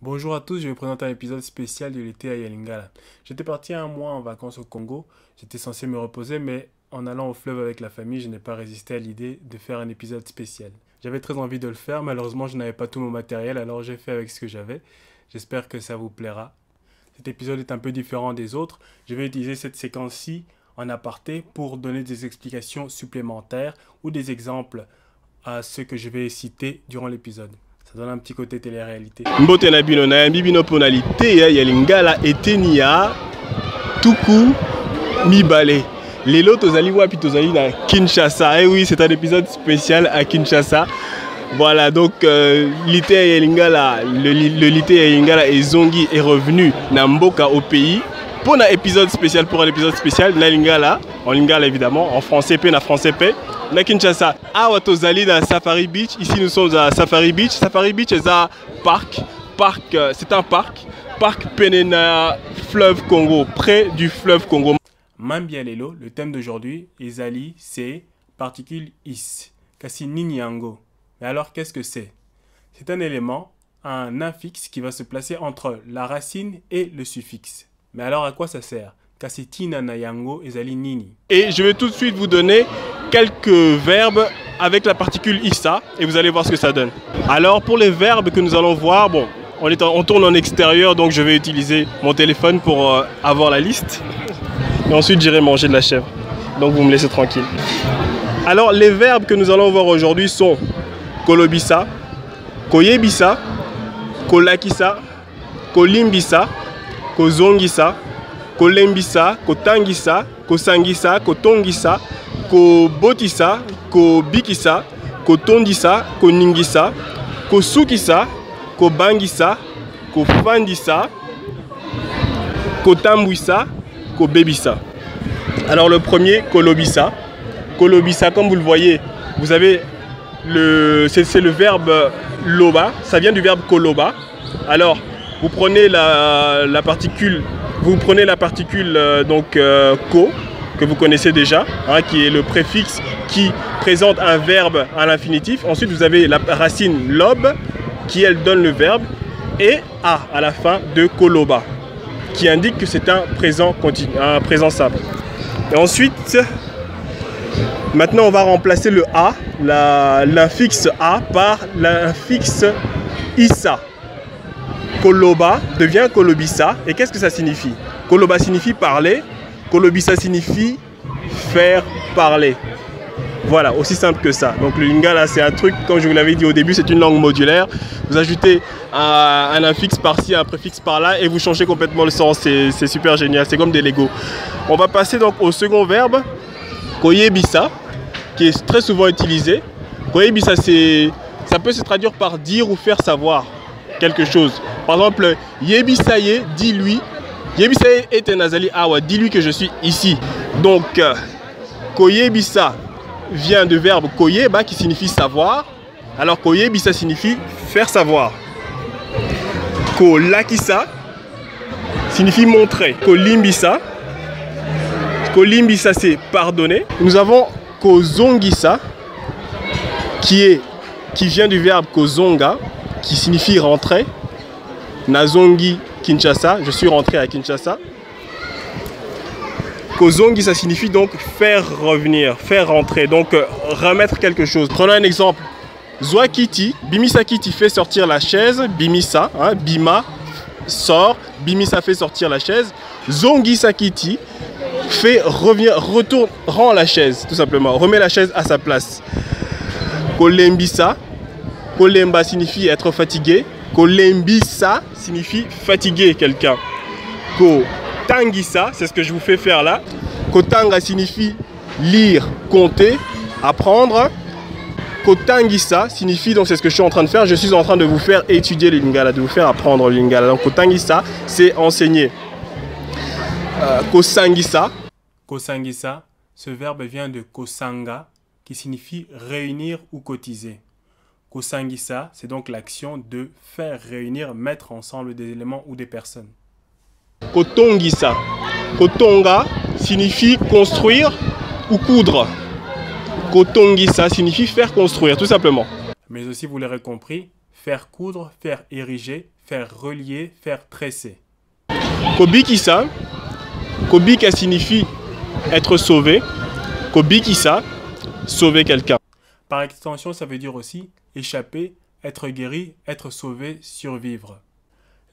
Bonjour à tous, je vais vous présenter un épisode spécial de l'été à Yalingala. J'étais parti un mois en vacances au Congo, j'étais censé me reposer, mais en allant au fleuve avec la famille, je n'ai pas résisté à l'idée de faire un épisode spécial. J'avais très envie de le faire, malheureusement je n'avais pas tout mon matériel, alors j'ai fait avec ce que j'avais. J'espère que ça vous plaira. Cet épisode est un peu différent des autres, je vais utiliser cette séquence-ci en aparté pour donner des explications supplémentaires ou des exemples à ceux que je vais citer durant l'épisode. Ça donne un petit côté télé-réalité. Mbote na bino na yambi bino pona lite ya Lingala eteni ya tuku mibale. Lelo tozali wapi tozali na Kinshasa. Eh oui, c'est un épisode spécial à Kinshasa. Voilà, donc lite ya Lingala, le lite ya Lingala et Zongi est revenu na mboka au pays. Pour un épisode spécial, pour un épisode spécial, na Lingala, en Lingala évidemment, en français P, na français P, na Kinshasa. Awa tozali na Safari Beach. Ici nous sommes à Safari Beach. Safari Beach est un parc. C'est un parc Penena fleuve Congo, près du fleuve Congo. Mambialelo, le thème d'aujourd'hui, Ezali, c'est particule is, kasi ninyango. Mais alors qu'est-ce que c'est? C'est un élément, un infix qui va se placer entre la racine et le suffixe. Mais alors à quoi ça sert? Kasi tina na yango ezali nini. Et je vais tout de suite vous donner quelques verbes avec la particule issa et vous allez voir ce que ça donne. Alors pour les verbes que nous allons voir, bon, on tourne en extérieur, donc je vais utiliser mon téléphone pour avoir la liste. Et ensuite j'irai manger de la chèvre. Donc vous me laissez tranquille. Alors les verbes que nous allons voir aujourd'hui sont kolobisa, koyebisa, kolakisa, kolimbisa, kozongisa, kolembisa, kotangisa, kosangisa, kotongisa, kobotisa, kobikisa, kotondisa, koningisa, kosukisa, kobangisa, kofandisa, kotambwisa, kobebisa. Alors le premier, kolobisa. Kolobisa, comme vous le voyez, vous avez c'est le verbe loba, ça vient du verbe koloba. Alors vous prenez la particule donc ko que vous connaissez déjà, hein, qui est le préfixe qui présente un verbe à l'infinitif. Ensuite vous avez la racine lob qui elle donne le verbe et a à la fin de koloba qui indique que c'est un présent continu, un présent simple. Et ensuite maintenant on va remplacer le a, l'infixe a par l'infixe issa. Koloba devient kolobisa. Et qu'est-ce que ça signifie? Koloba signifie parler, kolobisa signifie faire parler. Voilà, aussi simple que ça. Donc le lingala c'est un truc, comme je vous l'avais dit au début, c'est une langue modulaire. Vous ajoutez un infix par-ci, un préfixe par-là et vous changez complètement le sens. C'est super génial, c'est comme des Lego. On va passer donc au second verbe, koyebisa, qui est très souvent utilisé. Koyebisa, ça peut se traduire par dire ou faire savoir quelque chose. Par exemple, yebisaye, dis-lui. Yebisaye est un azali awa, dis-lui que je suis ici. Donc, koyebisa vient du verbe koyeba qui signifie savoir. Alors, koyebisa signifie faire savoir. Kolakisa signifie montrer. Kolimbisa. Kolimbisa, c'est pardonner. Nous avons kozongisa qui vient du verbe kozonga qui signifie rentrer. Nazongi Kinshasa, je suis rentré à Kinshasa. Kozongi, ça signifie donc faire revenir, faire rentrer, donc remettre quelque chose. Prenons un exemple. Zwakiti, Bimisa Kiti fait sortir la chaise. Bimisa, hein, Bima sort. Bimisa fait sortir la chaise. Zongi Sakiti fait revenir, rend la chaise, tout simplement. Remet la chaise à sa place. Kolembisa, Kolemba signifie être fatigué. Kolembisa signifie fatiguer quelqu'un. Kotangisa, c'est ce que je vous fais faire là. Kotanga signifie lire, compter, apprendre. Kotangisa signifie, donc c'est ce que je suis en train de faire, je suis en train de vous faire étudier le lingala, de vous faire apprendre le lingala. Donc kotangisa, c'est enseigner. Kosangisa. Kosangisa, ce verbe vient de kosanga, qui signifie réunir ou cotiser. Kosangisa, c'est donc l'action de faire réunir, mettre ensemble des éléments ou des personnes. Kotongisa. Kotonga signifie construire ou coudre. Kotongisa signifie faire construire, tout simplement. Mais aussi, vous l'aurez compris, faire coudre, faire ériger, faire relier, faire tresser. Kobikisa, kobika signifie être sauvé. Kobikisa, sauver quelqu'un. Par extension, ça veut dire aussi échapper, être guéri, être sauvé, survivre.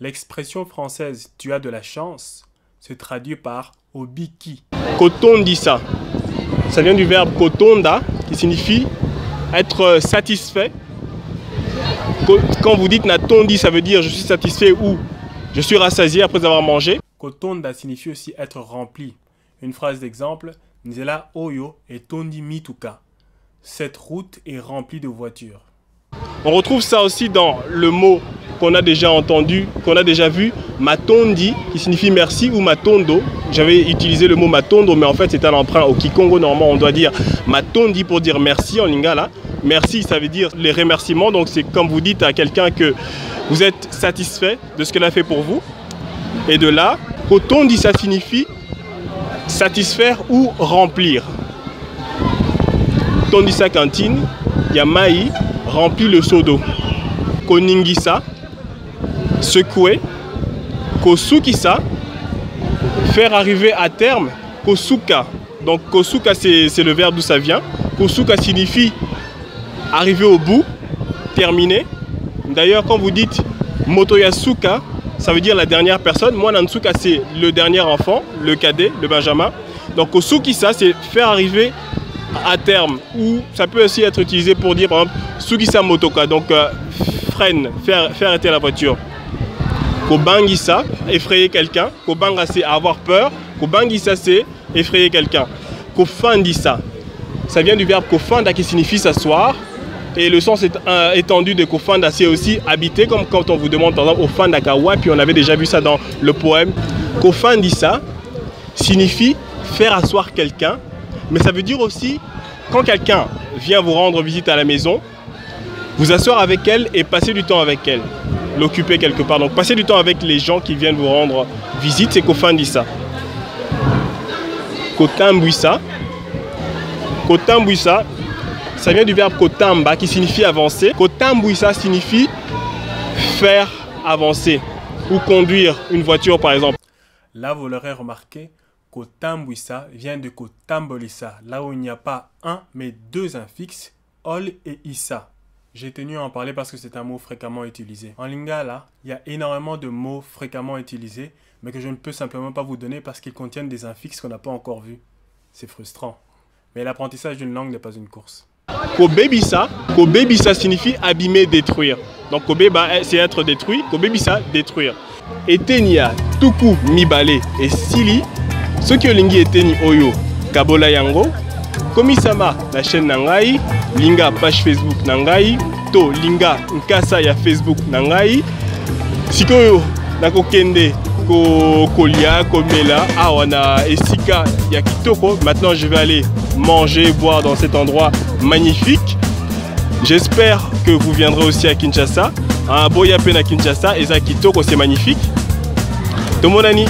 L'expression française « tu as de la chance » se traduit par « obiki ». Kotondisa, ça vient du verbe kotonda qui signifie être satisfait. Quand vous dites natondi, ça veut dire je suis satisfait ou je suis rassasié après avoir mangé. Kotonda signifie aussi être rempli. Une phrase d'exemple, Nzela Oyo et Tondi Mituka. Cette route est remplie de voitures. On retrouve ça aussi dans le mot qu'on a déjà entendu, qu'on a déjà vu, matondi, qui signifie merci, ou matondo. J'avais utilisé le mot matondo, mais en fait c'est un emprunt au Kikongo. Normalement on doit dire matondi pour dire merci en lingala. Merci, ça veut dire les remerciements. Donc c'est comme vous dites à quelqu'un que vous êtes satisfait de ce qu'elle a fait pour vous. Et de là, kotondi, ça signifie satisfaire ou remplir. Tondisa cantine, yamai, remplit le seau d'eau. Koningisa, secouer. Kosukisa, faire arriver à terme. Kosuka, donc kosuka c'est le verbe d'où ça vient. Kosuka signifie arriver au bout, terminer. D'ailleurs, quand vous dites motoyasuka, ça veut dire la dernière personne. Moi, Nansuka, c'est le dernier enfant, le cadet, le benjamin. Donc, Kosukisa, c'est faire arriver à terme. Ou ça peut aussi être utilisé pour dire, par exemple, Sukisa motoka, donc freine, faire arrêter la voiture. Kobangisa, effrayer quelqu'un. Kobanga, c'est avoir peur. Kobangisa, c'est effrayer quelqu'un. Kofandisa, ça vient du verbe kofanda qui signifie s'asseoir. Et le sens étendu de kofanda, c'est aussi habiter, comme quand on vous demande par exemple au fandakawa, puis on avait déjà vu ça dans le poème. Kofandisa signifie faire asseoir quelqu'un, mais ça veut dire aussi quand quelqu'un vient vous rendre visite à la maison, vous asseoir avec elle et passer du temps avec elle, l'occuper quelque part. Donc passer du temps avec les gens qui viennent vous rendre visite, c'est kofandisa. Kotambwisa. Kotambwisa, ça vient du verbe kotamba qui signifie avancer. Kotambwisa signifie faire avancer ou conduire une voiture par exemple. Là, vous l'aurez remarqué, Kotambwisa vient de Kotambolisa, là où il n'y a pas un mais deux infixes, ol et isa. J'ai tenu à en parler parce que c'est un mot fréquemment utilisé. En lingala, il y a énormément de mots fréquemment utilisés, mais que je ne peux simplement pas vous donner parce qu'ils contiennent des infixes qu'on n'a pas encore vus. C'est frustrant. Mais l'apprentissage d'une langue n'est pas une course. Kobebisa signifie abîmer, détruire. Donc kobeba c'est être détruit, kobebisa détruire. Etenia, tuku, mibale et sili. Ce qui olingi eteni oyo, kabola yango. Komisama, la chaîne nangai, linga page Facebook nangai, to linga nkasa ya Facebook nangai. Sikoyo nakokende kolia, komela, awana esika ya kitoko. Maintenant je vais aller manger, boire dans cet endroit magnifique. J'espère que vous viendrez aussi à Kinshasa. Un boya pena Kinshasa, et ça kitoko c'est magnifique. Tomonani.